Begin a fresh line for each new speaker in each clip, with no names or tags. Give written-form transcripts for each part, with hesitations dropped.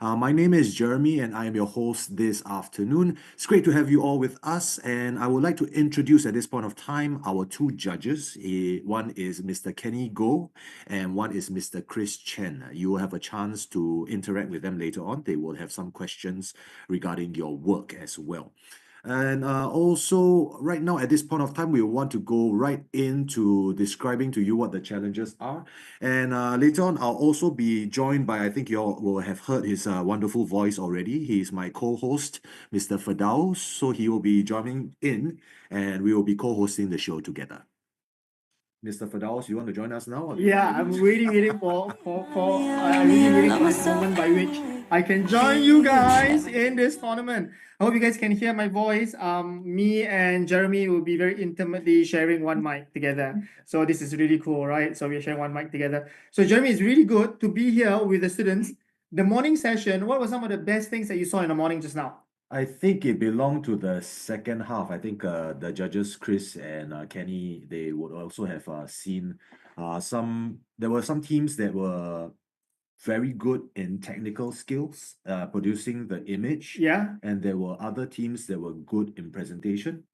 My name is Jeremy, and I am your host this afternoon. It's great to have you all with us, and I would like to introduce at this point of time our two judges. One is Mr. Kenny Goh, and one is Mr. Chris Chen. You will have a chance to interact with them later on. They will have some questions regarding your work as well. And also, right now, at this point of time, we want to go right into describing to you what the challenges are. And later on, I'll also be joined by, I think you all will have heard his wonderful voice already. He's my co-host, Mr. Firdaus. So he will be joining in, and we will be co-hosting the show together. Mr. Firdaus, you want to join us now?
Yeah, I'm waiting for I'm really waiting for this moment by which I can join you guys in this tournament. I hope you guys can hear my voice. Me and Jeremy will be very intimately sharing one mic together. So this is really cool, right? So we're sharing one mic together. So Jeremy, it's really good to be here with the students. The morning session, what were some of the best things that you saw in the morning just now?
I think it belonged to the second half. I think the judges, Chris and Kenny, they would also have seen there were some teams that were very good in technical skills, producing the image.
Yeah.
And there were other teams that were good in presentation.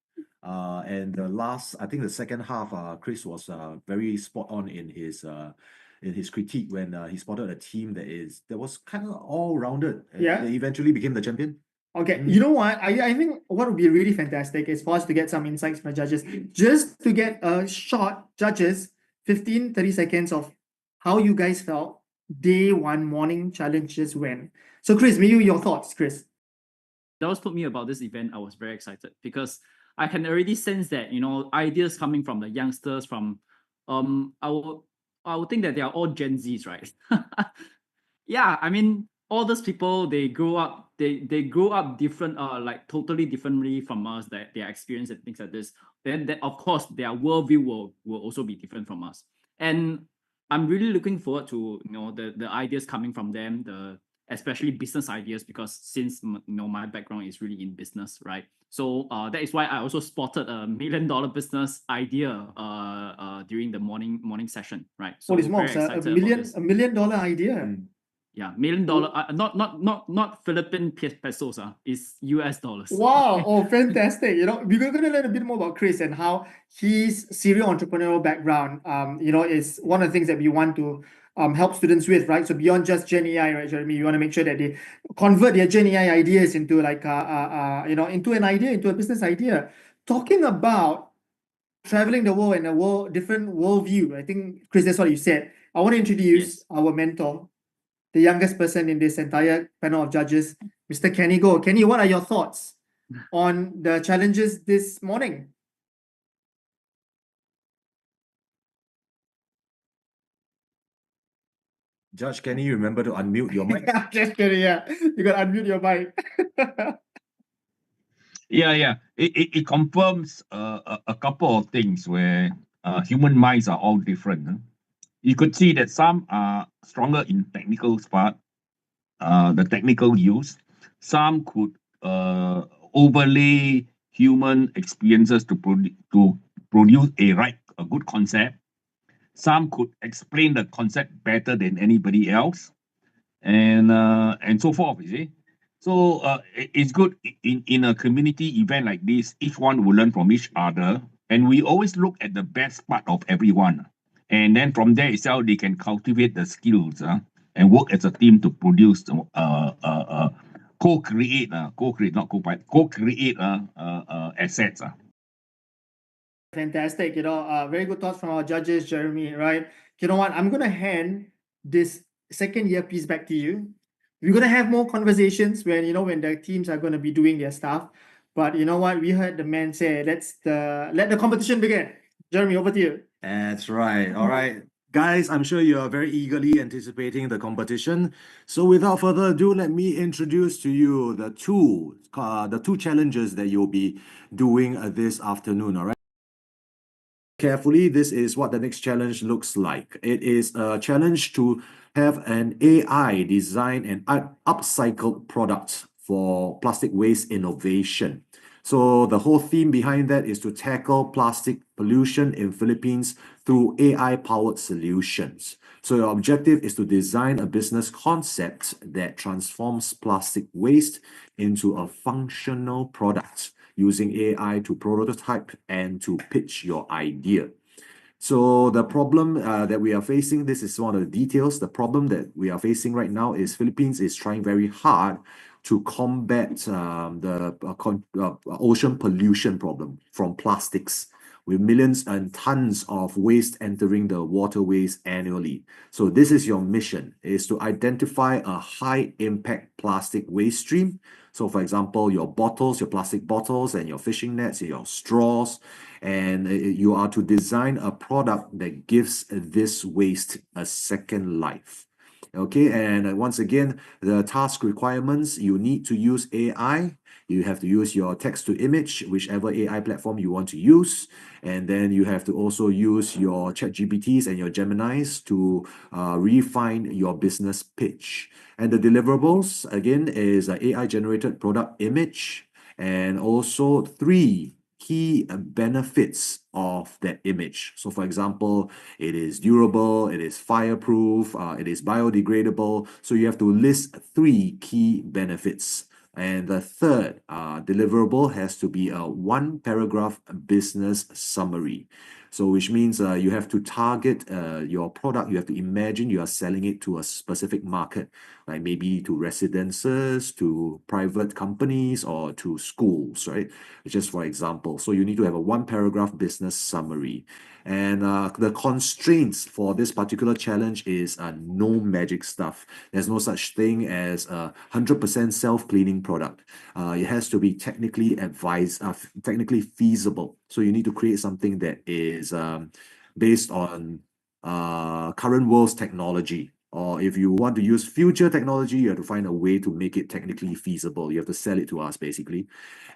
And I think the second half, Chris was very spot on in his critique when he spotted a team that was kind of all rounded.
Yeah.
They eventually became the champion.
Okay, you know what? I think what would be really fantastic is for us to get some insights from the judges, just to get a short, judges, 15, 30 seconds of how you guys felt day one morning challenges went. So Chris, maybe your thoughts, Chris.
Those told me about this event, I was very excited because I can already sense that, ideas coming from the youngsters from, I would think that they are all Gen Zs, right? Yeah, I mean, all those people, they grow up different, like totally differently from us, that their experience and things like this. Then of course their worldview will also be different from us. And I'm really looking forward to the ideas coming from them, especially business ideas, because since my background is really in business, right? So that is why I also spotted a $1 million business idea during the morning session, right? So
Holy smokes, a $1 million idea.
Yeah, $1 million, not Philippine pesos, it's US dollars.
Wow, oh, fantastic. We're going to learn a bit more about Chris and how his serial entrepreneurial background, is one of the things that we want to help students with, right? So beyond just Gen AI, right, Jeremy, you want to make sure that they convert their Gen AI ideas into into an idea, into a business idea. Talking about traveling the world and different worldview, I think, Chris, that's what you said. I want to introduce our mentor, the youngest person in this entire panel of judges, Mr. Kenny Goh. Kenny, what are your thoughts on the challenges this morning?
Judge Kenny, remember to unmute your mic.
Just kidding, yeah. You got to unmute your mic.
Yeah. It confirms a couple of things where human minds are all different. Huh? You could see that some are stronger in technical part, the technical use. Some could overlay human experiences to produce a good concept. Some could explain the concept better than anybody else, and so forth. You see, so it's good in a community event like this. Each one will learn from each other, and we always look at the best part of everyone, and then from there itself they can cultivate the skills and work as a team to produce co-create assets.
Fantastic. Very good thoughts from our judges, Jeremy, right? You know what? I'm going to hand this second earpiece back to you. We're going to have more conversations when the teams are going to be doing their stuff. But you know what? We heard the man say, let the competition begin. Jeremy, over to you.
That's right. All right. Guys, I'm sure you are very eagerly anticipating the competition. So without further ado, let me introduce to you the two challenges that you'll be doing this afternoon, all right? Carefully, this is what the next challenge looks like. It is a challenge to have an AI design and upcycled product for plastic waste innovation. So the whole theme behind that is to tackle plastic pollution in Philippines through AI-powered solutions. So your objective is to design a business concept that transforms plastic waste into a functional product using AI to prototype and to pitch your idea. So the problem that we are facing, this is one of the details. The problem that we are facing right now is Philippines is trying very hard to combat the ocean pollution problem from plastics, with millions and tons of waste entering the waterways annually. So this is your mission, is to identify a high impact plastic waste stream. So for example, your bottles, your plastic bottles and your fishing nets, your straws, and you are to design a product that gives this waste a second life. Okay, and once again, the task requirements, you need to use AI. You have to use your text to image, whichever AI platform you want to use. And then you have to also use your ChatGPTs and your Geminis to refine your business pitch. And the deliverables, again, is an AI-generated product image and also 3 key benefits of that image. So for example, it is durable, it is fireproof, it is biodegradable. So you have to list 3 key benefits. And the third deliverable has to be a 1-paragraph business summary. So which means you have to target your product, you have to imagine you are selling it to a specific market, like maybe to residences, to private companies, or to schools, right? Just for example. So you need to have a 1-paragraph business summary. And the constraints for this particular challenge is no magic stuff. There's no such thing as a 100% self-cleaning product. It has to be technically technically feasible. So you need to create something that is based on current world's technology. Or if you want to use future technology, you have to find a way to make it technically feasible. You have to sell it to us, basically.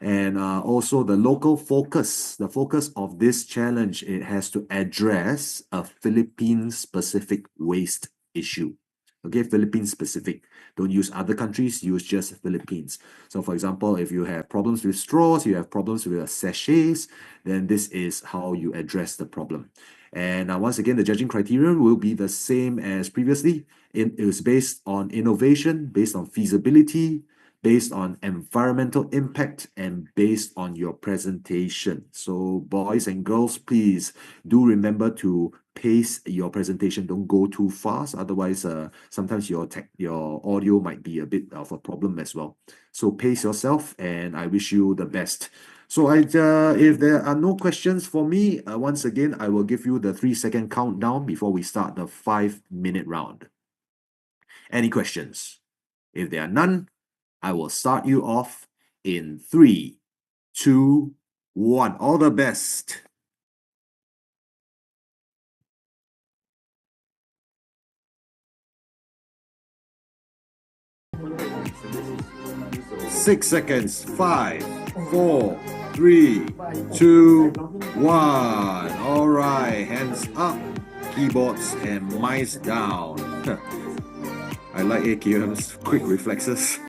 And also the local focus, the focus of this challenge, it has to address a Philippine-specific waste issue. Okay, Philippine-specific. Don't use other countries, use just Philippines. So for example, if you have problems with straws, you have problems with sachets, then this is how you address the problem. And once again, the judging criterion will be the same as previously. It is based on innovation, based on feasibility, based on environmental impact, and based on your presentation. So boys and girls, please do remember to pace your presentation. Don't go too fast. Otherwise, sometimes your audio might be a bit of a problem as well. So pace yourself, and I wish you the best. So if there are no questions for me, once again, I will give you the 3-second countdown before we start the 5-minute round. Any questions? If there are none, I will start you off in 3, 2, 1. All the best. Six seconds. 5, 4, 3, 2, 1. All right, hands up, keyboards and mice down. I like AKM's quick reflexes.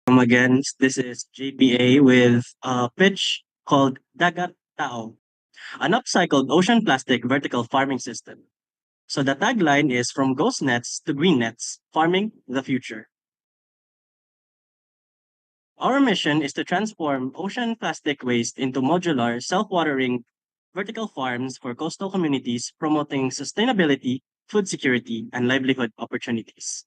Again, this is JPA with a pitch called Dagat Tao, an upcycled ocean plastic vertical farming system. So the tagline is from ghost nets to green nets, farming the future. Our mission is to transform ocean plastic waste into modular, self-watering vertical farms for coastal communities, promoting sustainability, food security, and livelihood opportunities.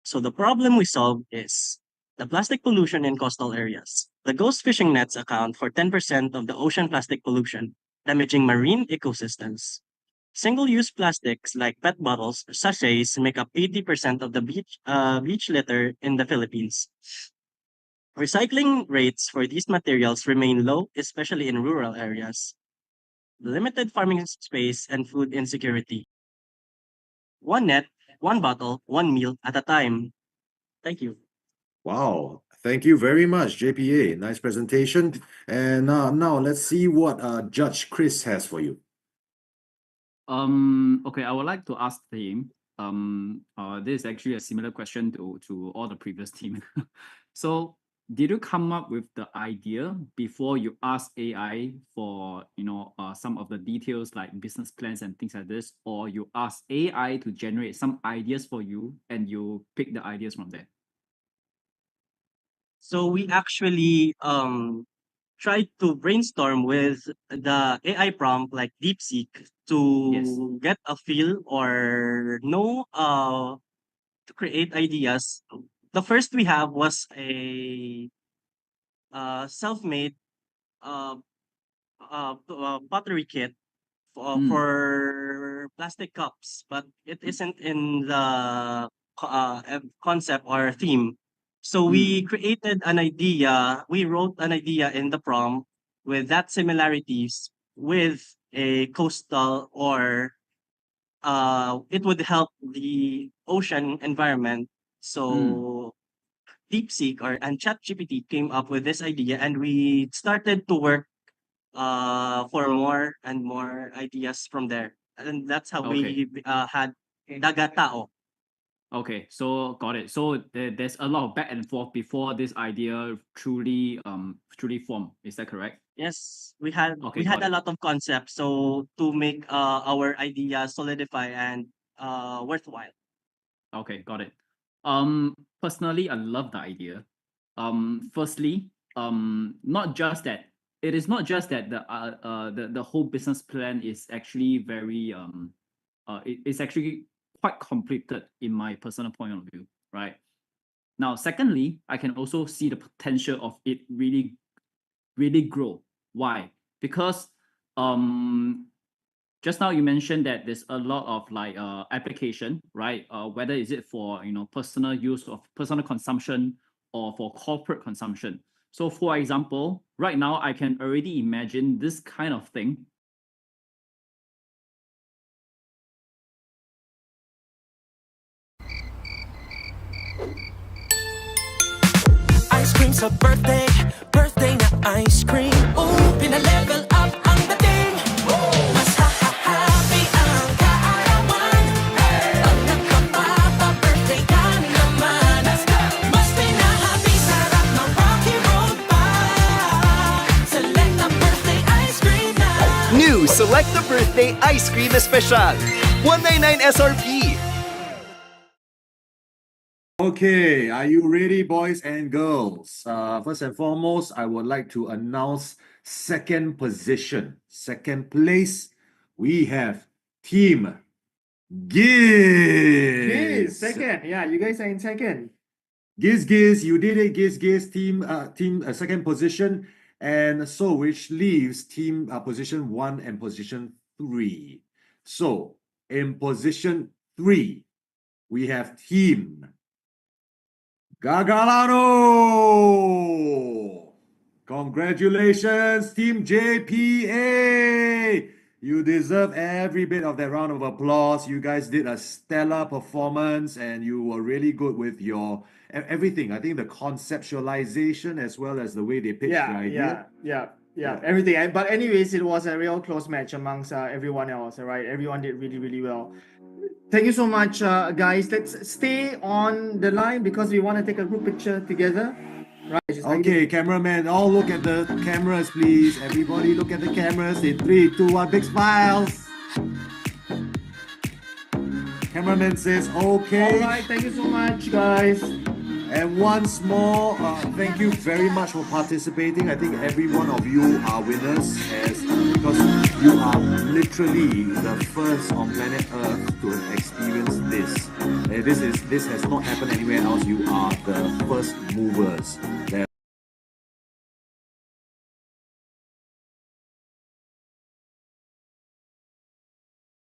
So the problem we solve is the plastic pollution in coastal areas. The ghost fishing nets account for 10% of the ocean plastic pollution, damaging marine ecosystems. Single-use plastics like PET bottles or sachets make up 80% of the beach litter in the Philippines. Recycling rates for these materials remain low, especially in rural areas. Limited farming space and food insecurity. One net, one bottle, one meal at a time. Thank you.
Wow, thank you very much, JPA. Nice presentation. And now let's see what Judge Chris has for you.
Okay, I would like to ask the team. This is actually a similar question to all the previous team. So did you come up with the idea before you ask AI for some of the details like business plans and things like this, or you ask AI to generate some ideas for you and you pick the ideas from there?
So we actually tried to brainstorm with the AI prompt like DeepSeek to get a feel or know to create ideas. The first we have was a self-made uh, pottery kit for plastic cups, but it isn't in the concept or theme. So we created an idea. We wrote an idea in the prompt with that similarities with a coastal or it would help the ocean environment. So DeepSeek and ChatGPT came up with this idea, and we started to work for more and more ideas from there. And that's how
Okay.
we had Dagatao.
Okay, so got it. So there's a lot of back and forth before this idea truly form. Is that correct?
Yes, we had
Okay,
we had
got
a
it.
lot of concepts so to make our idea solidify and worthwhile.
Okay, got it. Personally, I love the idea. Firstly, not just that it is not just that the whole business plan is actually very it's actually quite completed in my personal point of view, right? Now, secondly, I can also see the potential of it really grow. Why? Because just now you mentioned that there's a lot of like application, right? Whether is it for personal use of personal consumption or for corporate consumption. So for example, right now I can already imagine this kind of thing.
Ice cream's a birthday na ice cream. Ooh, pina-level up ang dating. Mas happy ang kaarawan. Pag nagpapapa-birthday ka naman. Mas pinahappy, sarap ng Rocky Road pa. Select the birthday ice cream na.
New Select the Birthday Ice Cream Especial. 199 SRP.
Okay, are you ready, boys and girls? First and foremost, I would like to announce second position. Second place, we have Team Giz.
Second. Yeah, you guys are in second.
Giz, you did it. Giz, team second position, and so which leaves team position 1 and position 3. So in position 3, we have Team Gagalano! Congratulations, Team JPA! You deserve every bit of that round of applause. You guys did a stellar performance and you were really good with your everything. I think the conceptualization as well as the way they pitched the idea.
Yeah, everything. But anyways, it was a real close match amongst everyone else, right? Everyone did really, really well. Thank you so much, guys. Let's stay on the line because we want to take a group picture together. Right?
Okay, cameraman, all look at the cameras, please. Everybody look at the cameras in 3, 2, 1, big smiles. Cameraman says okay.
All right, thank you so much, guys.
And once more, thank you very much for participating. I think every one of you are winners because you are literally the first on planet Earth to experience this. This has not happened anywhere else. You are the first movers.